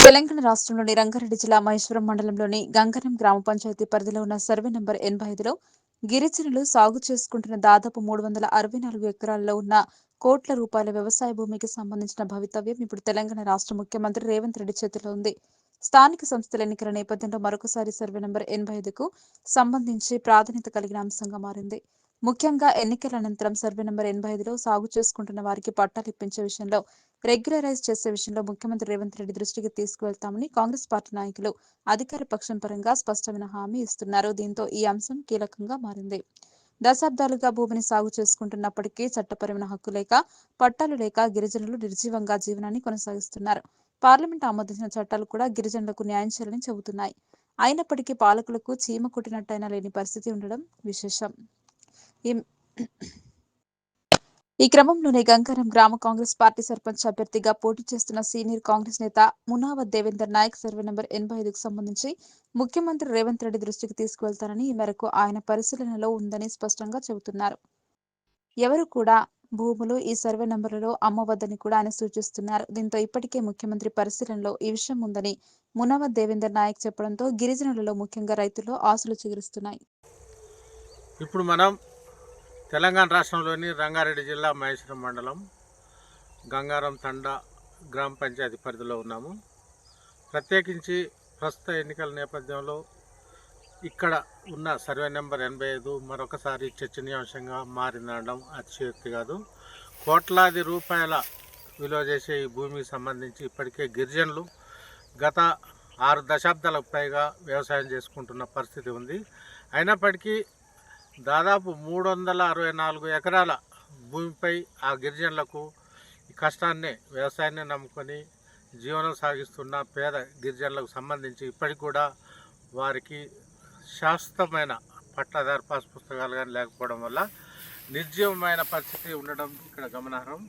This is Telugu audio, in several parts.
తెలంగాణ రాష్ట్రంలోని రంగారెడ్డి జిల్లా మహేశ్వరం మండలంలోని గంగరం గ్రామ పంచాయతీ పరిధిలో ఉన్న సర్వే నంబర్ 85లో గిరిజనులు సాగు చేసుకుంటున్న దాదాపు 364 ఎకరాల్లో ఉన్న కోట్ల రూపాయల వ్యవసాయ భూమికి సంబంధించిన భవితవ్యం ఇప్పుడు తెలంగాణ రాష్ట్ర ముఖ్యమంత్రి రేవంత్ రెడ్డి చేతిలో ఉంది. స్థానిక సంస్థల ఎన్నికల నేపథ్యంలో మరొకసారి సర్వే నంబర్ 85కు సంబంధించి ప్రాధాన్యత కలిగిన అంశంగా మారింది. ముఖ్యంగా ఎన్నికల అనంతరం సర్వే నంబర్ 85లో సాగు చేసుకుంటున్న వారికి పట్టాలు ఇప్పించే విషయంలో రెగ్యులరైజ్ చేసే విషయంలో ముఖ్యమంత్రి రేవంత్ రెడ్డి దృష్టికి తీసుకువెళ్తామని కాంగ్రెస్ పార్టీ నాయకులు అధికార పక్షం పరంగా స్పష్టమైన హామీ ఇస్తున్నారు. దీంతో ఈ అంశం కీలకంగా మారింది. దశాబ్దాలుగా భూమిని సాగు చేసుకుంటున్నప్పటికీ చట్టపరమైన హక్కు లేక, పట్టాలు లేక గిరిజనులు నిర్జీవంగా జీవనాన్ని కొనసాగిస్తున్నారు. పార్లమెంట్ ఆమోదించిన చట్టాలు కూడా గిరిజనులకు న్యాయం చేయాలని చెబుతున్నాయి. అయినప్పటికీ పాలకులకు చీమ కుట్టినట్టయినా లేని పరిస్థితి ఉండడం విశేషం. ఈ క్రమంలోనే గంగారం గ్రామ కాంగ్రెస్ పార్టీ సర్పంచ్ అభ్యర్థిగా పోటీ చేస్తున్న సీనియర్ కాంగ్రెస్ నేత మునావత్ దేవేందర్ నాయక్ సర్వే నంబర్ 85కు సంబంధించి ముఖ్యమంత్రి రేవంత్ రెడ్డి దృష్టికి తీసుకువెళ్తారని, ఈ మేరకు ఆయన పరిశీలనలో ఉందని స్పష్టంగా చెబుతున్నారు. ఎవరు కూడా భూములు ఈ సర్వే నంబర్లలో అమ్మవద్దని కూడా ఆయన సూచిస్తున్నారు. దీంతో ఇప్పటికే ముఖ్యమంత్రి పరిశీలనలో ఈ విషయం ఉందని మునావత్ దేవేందర్ నాయక్ చెప్పడంతో గిరిజనులలో ముఖ్యంగా రైతుల్లో ఆశలు చిగురిస్తున్నాయి. ఇప్పుడు మనం తెలంగాణ రాష్ట్రంలోని రంగారెడ్డి జిల్లా మహేశ్వరం మండలం గంగారం తండా గ్రామ పంచాయతీ పరిధిలో ఉన్నాము. ప్రత్యేకించి ప్రస్తుత ఎన్నికల నేపథ్యంలో ఇక్కడ ఉన్న సర్వే నెంబర్ 85 మరొకసారి చర్చనీయాంశంగా మారిందనడం అతిశయోక్తి కాదు. కోట్లాది రూపాయల విలువ చేసే ఈ భూమికి సంబంధించి ఇప్పటికే గిరిజనులు గత 6 దశాబ్దాలకు పైగా వ్యవసాయం చేసుకుంటున్న పరిస్థితి ఉంది. అయినప్పటికీ దాదాపు 364 ఎకరాల భూమిపై ఆ గిరిజనులకు ఈ కష్టాన్ని వ్యవసాయాన్ని నమ్ముకొని జీవనం సాగిస్తున్న పేద గిరిజనులకు సంబంధించి ఇప్పటికి కూడా వారికి శాశ్వతమైన పట్టాదారు పాస్ పుస్తకాలు కానీ లేకపోవడం వల్ల నిర్జీవమైన పరిస్థితి ఉండడం ఇక్కడ గమనార్హం.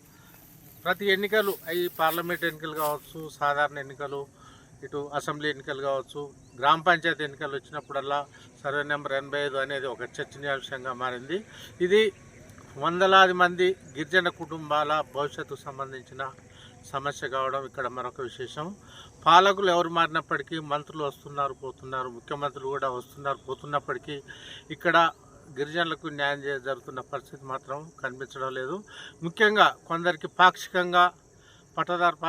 ప్రతి ఎన్నికలు అవి పార్లమెంట్ ఎన్నికలు కావచ్చు, సాధారణ ఎన్నికలు, ఇటు అసెంబ్లీ ఎన్నికలు కావచ్చు, గ్రామ పంచాయతీ ఎన్నికలు వచ్చినప్పుడల్లా సర్వే నెంబర్ 85 అనేది ఒక చర్చనీయాంశంగా మారింది. ఇది వందలాది మంది గిరిజన కుటుంబాల భవిష్యత్తుకు సంబంధించిన సమస్య కావడం ఇక్కడ మరొక విశేషం. పాలకులు ఎవరు మారినప్పటికీ మంత్రులు వస్తున్నారు పోతున్నారు, ముఖ్యమంత్రులు కూడా వస్తున్నారు పోతున్నప్పటికీ ఇక్కడ గిరిజనులకు న్యాయం జరుగుతున్న పరిస్థితి మాత్రం కనిపించడం లేదు. ముఖ్యంగా కొందరికి పాక్షికంగా పట్టదారు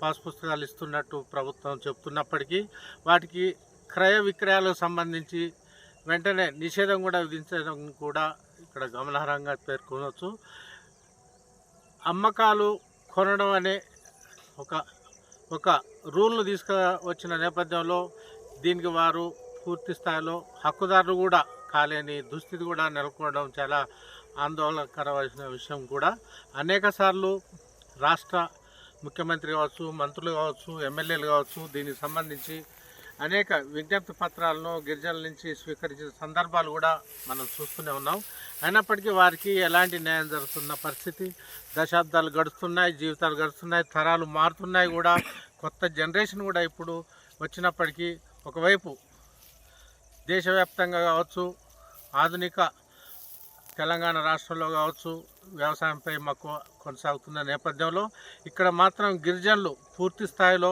పాస్ పుస్తకాలు ఇస్తున్నట్టు ప్రభుత్వం చెప్తున్నప్పటికీ వాటికి క్రయ విక్రయాలకు సంబంధించి వెంటనే నిషేధం కూడా విధించడం కూడా ఇక్కడ గమనార్హంగా పేర్కొనవచ్చు. అమ్మకాలు కొనడం అనే ఒక రూల్ను తీసుకువచ్చిన నేపథ్యంలో దీనికి వారు పూర్తి స్థాయిలో హక్కుదారులు కూడా కాలేని దుస్థితి కూడా నెలకొనడం చాలా ఆందోళనకరమైన విషయం. కూడా అనేక సార్లు రాష్ట్ర ముఖ్యమంత్రి కావచ్చు, మంత్రులు కావచ్చు, ఎమ్మెల్యేలు కావచ్చు దీనికి సంబంధించి అనేక విజ్ఞప్తి పత్రాలను గిరిజనుల నుంచి స్వీకరించిన సందర్భాలు కూడా మనం చూస్తూనే ఉన్నాం. అయినప్పటికీ వారికి ఎలాంటి న్యాయం జరుగుతున్న పరిస్థితి, దశాబ్దాలు గడుస్తున్నాయి, జీవితాలు గడుస్తున్నాయి, తరాలు మారుతున్నాయి కూడా, కొత్త జనరేషన్ కూడా ఇప్పుడు వచ్చినప్పటికీ ఒకవైపు దేశవ్యాప్తంగా కావచ్చు, ఆధునిక తెలంగాణ రాష్ట్రంలో కావచ్చు వ్యవసాయంపై మక్కువ కొనసాగుతున్న నేపథ్యంలో ఇక్కడ మాత్రం గిరిజనులు పూర్తి స్థాయిలో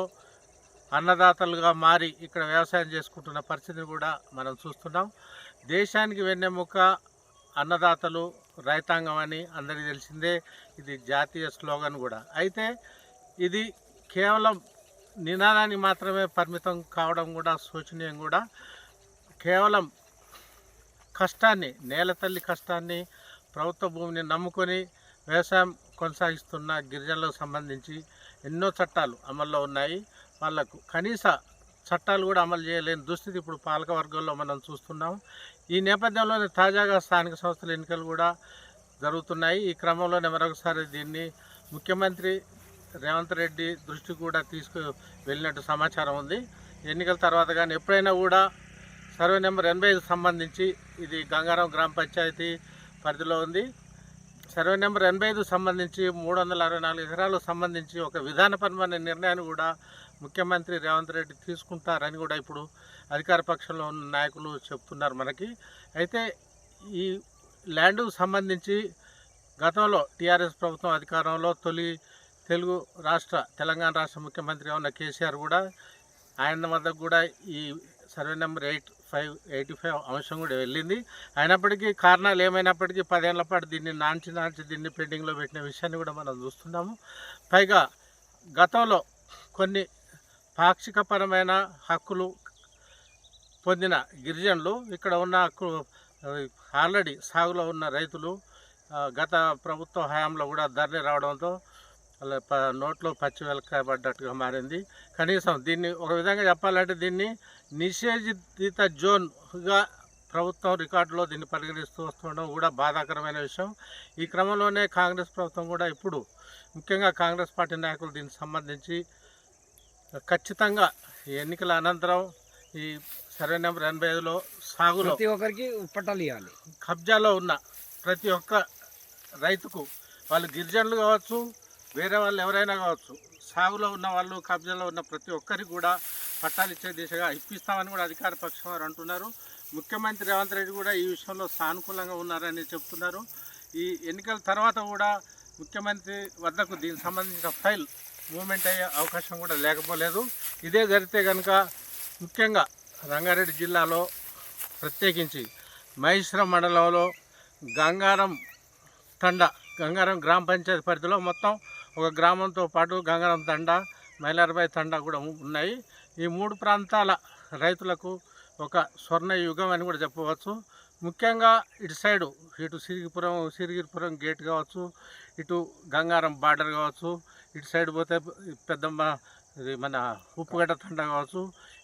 అన్నదాతలుగా మారి ఇక్కడ వ్యవసాయం చేసుకుంటున్న పరిస్థితిని కూడా మనం చూస్తున్నాం. దేశానికి వెన్నెముక అన్నదాతలు, రైతాంగం అని అందరికీ తెలిసిందే. ఇది జాతీయ స్లోగన్ కూడా. అయితే ఇది కేవలం నినాదానికి మాత్రమే పరిమితం కావడం కూడా శోచనీయం. కూడా కేవలం కష్టాన్ని, నేల తల్లి కష్టాన్ని, ప్రభుత్వ భూమిని నమ్ముకొని వ్యవసాయం కొనసాగిస్తున్న గిరిజనులకు సంబంధించి ఎన్నో చట్టాలు అమల్లో ఉన్నాయి. వాళ్లకు కనీస చట్టాలు కూడా అమలు చేయలేని దుస్థితి ఇప్పుడు పాలక వర్గంలో మనం చూస్తున్నాం. ఈ నేపథ్యంలోనే తాజాగా స్థానిక సంస్థల ఎన్నికలు కూడా జరుగుతున్నాయి. ఈ క్రమంలోనే మరొకసారి దీన్ని ముఖ్యమంత్రి రేవంత్ రెడ్డి దృష్టికి కూడా తీసుకు వెళ్ళినట్టు సమాచారం ఉంది. ఎన్నికల తర్వాత కానీ ఎప్పుడైనా కూడా సర్వే నెంబర్ 85 సంబంధించి, ఇది గంగారం గ్రామ పంచాయతీ పరిధిలో ఉంది, సర్వే నెంబర్ 85 సంబంధించి 364 ఎకరాలకు సంబంధించి ఒక విధానపరమైన నిర్ణయాన్ని కూడా ముఖ్యమంత్రి రేవంత్ రెడ్డి తీసుకుంటారని కూడా ఇప్పుడు అధికార పక్షంలో ఉన్న నాయకులు చెప్తున్నారు మనకి. అయితే ఈ ల్యాండ్కు సంబంధించి గతంలో టీఆర్ఎస్ ప్రభుత్వం అధికారంలో తొలి తెలంగాణ రాష్ట్ర ముఖ్యమంత్రిగా ఉన్న కేసీఆర్ కూడా ఆయన వద్దకు కూడా ఈ సర్వే నెంబర్ 85 అంశం కూడా వెళ్ళింది. అయినప్పటికీ కారణాలు ఏమైనప్పటికీ 10 ఏళ్ల పాటు దీన్ని నాంచి దీన్ని పెండింగ్లో పెట్టిన విషయాన్ని కూడా మనం చూస్తున్నాము. పైగా గతంలో కొన్ని పాక్షికపరమైన హక్కులు పొందిన గిరిజనులు ఇక్కడ ఉన్న ఆల్రెడీ సాగులో ఉన్న రైతులు గత ప్రభుత్వ హయాంలో కూడా ధరణి రావడంతో నోట్లో పచ్చి వెలకబడ్డట్టుగా మారింది. కనీసం దీన్ని ఒక విధంగా చెప్పాలంటే దీన్ని నిషేధిత జోన్గా ప్రభుత్వం రికార్డులో దీన్ని పరిగణిస్తూ వస్తుండడం కూడా బాధాకరమైన విషయం. ఈ క్రమంలోనే కాంగ్రెస్ ప్రభుత్వం కూడా ఇప్పుడు ముఖ్యంగా కాంగ్రెస్ పార్టీ నాయకులు దీనికి సంబంధించి ఖచ్చితంగా ఎన్నికల అనంతరం ఈ సర్వే నెంబర్ 85లో సాగులో ప్రతి ఒక్కరికి పట్టాలు ఇవ్వాలి. కబ్జాలో ఉన్న ప్రతి ఒక్క రైతుకు, వాళ్ళు గిరిజనులు కావచ్చు, వేరే వాళ్ళు ఎవరైనా కావచ్చు, సాగులో ఉన్న వాళ్ళు కబ్జాలో ఉన్న ప్రతి ఒక్కరికి కూడా పట్టాలు ఇచ్చే దిశగా ఇప్పిస్తామని కూడా అధికార పక్షం వారు అంటున్నారు. ముఖ్యమంత్రి రేవంత్ రెడ్డి కూడా ఈ విషయంలో సానుకూలంగా ఉన్నారని చెప్తున్నారు. ఈ ఎన్నికల తర్వాత కూడా ముఖ్యమంత్రి వద్దకు దీనికి సంబంధించిన ఫైల్ మూవ్మెంట్ అయ్యే అవకాశం కూడా లేకపోలేదు. ఇదే జరిగితే కనుక ముఖ్యంగా రంగారెడ్డి జిల్లాలో ప్రత్యేకించి మహేశ్వరం మండలంలో గంగారం గ్రామ పంచాయతీ పరిధిలో మొత్తం ఒక గ్రామంతో పాటు గంగారం తండా, మైలార్బాయి తండా కూడా ఉన్నాయి. ఈ 3 ప్రాంతాల రైతులకు ఒక స్వర్ణ యుగం అని కూడా చెప్పవచ్చు. ముఖ్యంగా ఇటు సైడు ఇటు సిరిగిరిపురం గేట్ కావచ్చు, ఇటు గంగారం బార్డర్ కావచ్చు, ఇటు సైడ్ పోతే పెద్దమ్మ ఇది మన ఉప్పుగడ్డ తండ కావచ్చు,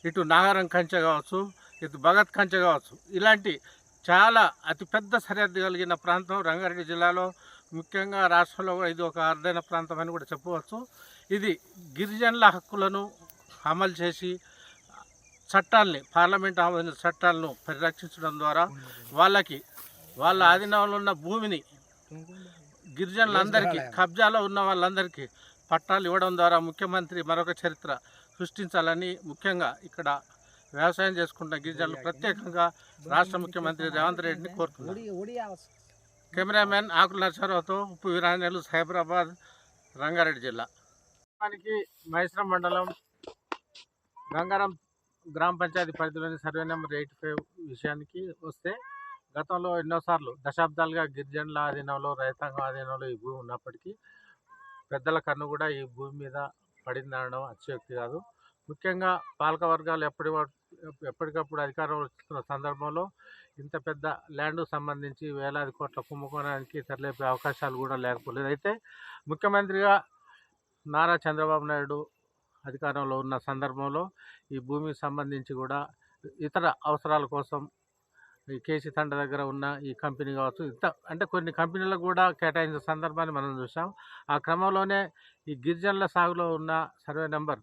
ఇటు నాగారం కంచె కావచ్చు, ఇటు భగత్ కంచె కావచ్చు, ఇలాంటి చాలా అతిపెద్ద సరిహద్దు కలిగిన ప్రాంతం రంగారెడ్డి జిల్లాలో. ముఖ్యంగా రాష్ట్రంలో ఇది ఒక అరుదైన ప్రాంతం అని కూడా చెప్పవచ్చు. ఇది గిరిజనుల హక్కులను అమలు చేసి పార్లమెంట్ ఆమోదించిన చట్టాలను పరిరక్షించడం ద్వారా వాళ్ళ ఆధీనంలో ఉన్న భూమిని గిరిజనులందరికీ, కబ్జాలో ఉన్న వాళ్ళందరికీ పట్టాలు ఇవ్వడం ద్వారా ముఖ్యమంత్రి మరొక చరిత్ర సృష్టించాలని ముఖ్యంగా ఇక్కడ వ్యవసాయం చేసుకుంటున్న గిరిజనులు ప్రత్యేకంగా రాష్ట్ర ముఖ్యమంత్రి రేవంత్ రెడ్డిని కోరుతున్నారు. కెమెరామెన్ ఆకుల నరసరావుతో ఉప్పు వీరాంజనేయులు, సైబరాబాద్, రంగారెడ్డి జిల్లా. మహేశ్వరం మండలం గంగారం గ్రామ పంచాయతీ పరిధిలోని సర్వే నెంబర్ 85 విషయానికి వస్తే, గతంలో ఎన్నోసార్లు దశాబ్దాలుగా గిరిజనుల ఆధీనంలో, రైతాంగం ఆధీనంలో ఈ భూమి ఉన్నప్పటికీ పెద్దల కన్ను కూడా ఈ భూమి మీద పడిందనడం అతిశయోక్తి కాదు. ముఖ్యంగా పాలక వర్గాలు ఎప్పటికప్పుడు అధికారం వస్తున్న సందర్భంలో ఇంత పెద్ద ల్యాండ్కు సంబంధించి వేలాది కోట్ల కుంభకోణానికి తరలిపే అవకాశాలు కూడా లేకపోలేదు. అయితే ముఖ్యమంత్రిగా నారా చంద్రబాబు నాయుడు అధికారంలో ఉన్న సందర్భంలో ఈ భూమికి సంబంధించి కూడా ఇతర అవసరాల కోసం ఈ కేసీ తండ దగ్గర ఉన్న ఈ కంపెనీ కావచ్చు, అంటే కొన్ని కంపెనీలకు కూడా కేటాయించిన సందర్భాన్ని మనం చూసాం. ఆ క్రమంలోనే ఈ గిరిజనుల సాగులో ఉన్న సర్వే నెంబర్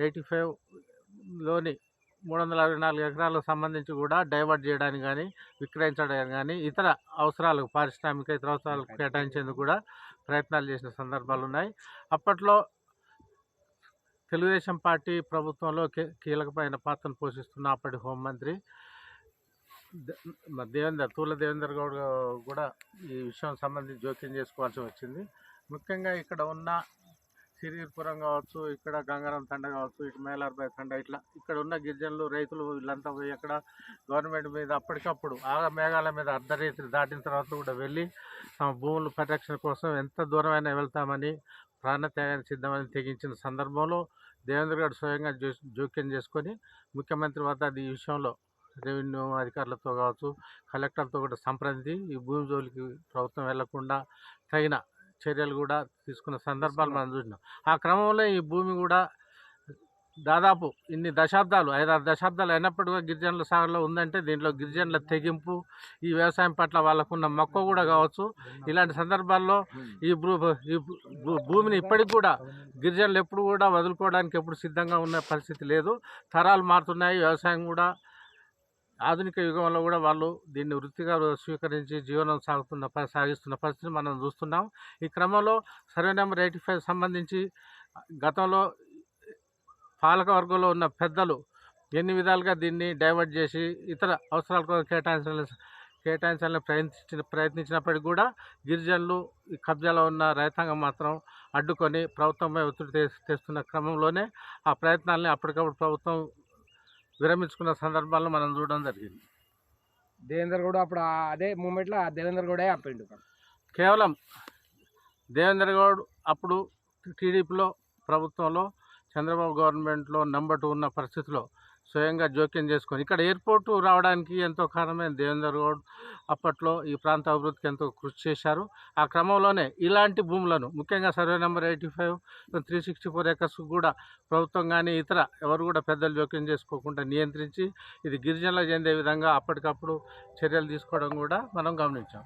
85లోని 364 ఎకరాలకు సంబంధించి కూడా డైవర్ట్ చేయడానికి కానీ, విక్రయించడానికి కానీ, ఇతర అవసరాలకు, ఇతర అవసరాలకు కేటాయించేందుకు కూడా ప్రయత్నాలు చేసిన సందర్భాలు ఉన్నాయి. అప్పట్లో తెలుగుదేశం పార్టీ ప్రభుత్వంలో కీలకమైన పాత్రను పోషిస్తున్న అప్పటి హోంమంత్రి తూల దేవేందర్ గౌడ్ కూడా ఈ విషయం సంబంధించి జోక్యం చేసుకోవాల్సి వచ్చింది. ముఖ్యంగా ఇక్కడ ఉన్న సిరిగిరిపురం కావచ్చు, ఇక్కడ గంగారం తండ కావచ్చు, ఇటు మైలార్బాయి తండ, ఇక్కడ ఉన్న గిరిజనులు, రైతులు వీళ్ళంతా పోయి అక్కడ గవర్నమెంట్ మీద అప్పటికప్పుడు మేఘాల మీద అర్ధరేత్రి దాటిన తర్వాత కూడా వెళ్ళి తమ భూముల పరిరక్షణ కోసం ఎంత దూరమైనా వెళ్తామని, ప్రాణత్యాగానికి సిద్ధమని తెగించిన సందర్భంలో దేవేంద్ర గౌడ్ స్వయంగా జోక్యం చేసుకొని ముఖ్యమంత్రి వద్ద ఈ విషయంలో రెవెన్యూ అధికారులతో కావచ్చు, కలెక్టర్తో కూడా సంప్రదించి ఈ భూమి జోలికి ప్రభుత్వం వెళ్లకుండా తగిన చర్యలు కూడా తీసుకున్న సందర్భాలు మనం చూసినాం. ఆ క్రమంలో ఈ భూమి కూడా దాదాపు ఇన్ని దశాబ్దాలు 5-6 దశాబ్దాలు అయినప్పటికీ గిరిజనుల సాగులో ఉందంటే దీంట్లో గిరిజనుల తెగింపు, ఈ వ్యవసాయం పట్ల వాళ్ళకున్న మక్కువ కూడా కావచ్చు. ఇలాంటి సందర్భాల్లో ఈ భూమిని ఇప్పటికి కూడా గిరిజనులు ఎప్పుడు కూడా వదులుకోవడానికి ఎప్పుడు సిద్ధంగా ఉన్న పరిస్థితి లేదు. తరాలు మారుతున్నాయి, వ్యవసాయం కూడా ఆధునిక యుగంలో కూడా వాళ్ళు దీన్ని వృత్తిగా స్వీకరించి జీవనం సాగిస్తున్న పరిస్థితిని మనం చూస్తున్నాం. ఈ క్రమంలో సర్వే నెంబర్ 85 సంబంధించి గతంలో పాలక వర్గంలో ఉన్న పెద్దలు ఎన్ని విధాలుగా దీన్ని డైవర్ట్ చేసి ఇతర అవసరాల కోసం కేటాయించాలని ప్రయత్నించినప్పటికీ కూడా గిరిజనులు ఈ కబ్జాలో ఉన్న రైతాంగం మాత్రం అడ్డుకొని ప్రభుత్వంపై ఒత్తిడి తెస్తున్న క్రమంలోనే ఆ ప్రయత్నాలని అప్పటికప్పుడు ప్రభుత్వం విరమించుకున్న సందర్భాలను మనం చూడడం జరిగింది. దేవేందర్ గౌడ్ అప్పుడు అదే మూమెంట్లో దేవేందర్ గౌడే ఆపిండు. కేవలం దేవేంద్ర గౌడ్ అప్పుడు టీడీపీలో ప్రభుత్వంలో చంద్రబాబు గవర్నమెంట్లో నెంబర్ 2 ఉన్న పరిస్థితిలో స్వయంగా జోక్యం చేసుకొని ఇక్కడ ఎయిర్పోర్టు రావడానికి ఎంతో కారణమైన దేవేందర్ గౌడ్ అప్పట్లో ఈ ప్రాంత అభివృద్ధికి ఎంతో కృషి చేశారు. ఆ క్రమంలోనే ఇలాంటి భూములను ముఖ్యంగా సర్వే నెంబర్ 85, 364 ఎకర్స్ కూడా ప్రభుత్వం కానీ ఇతర ఎవరు కూడా పెద్దలు జోక్యం చేసుకోకుండా నియంత్రించి ఇది గిరిజనులకు చెందే విధంగా అప్పటికప్పుడు చర్యలు తీసుకోవడం కూడా మనం గమనించాం.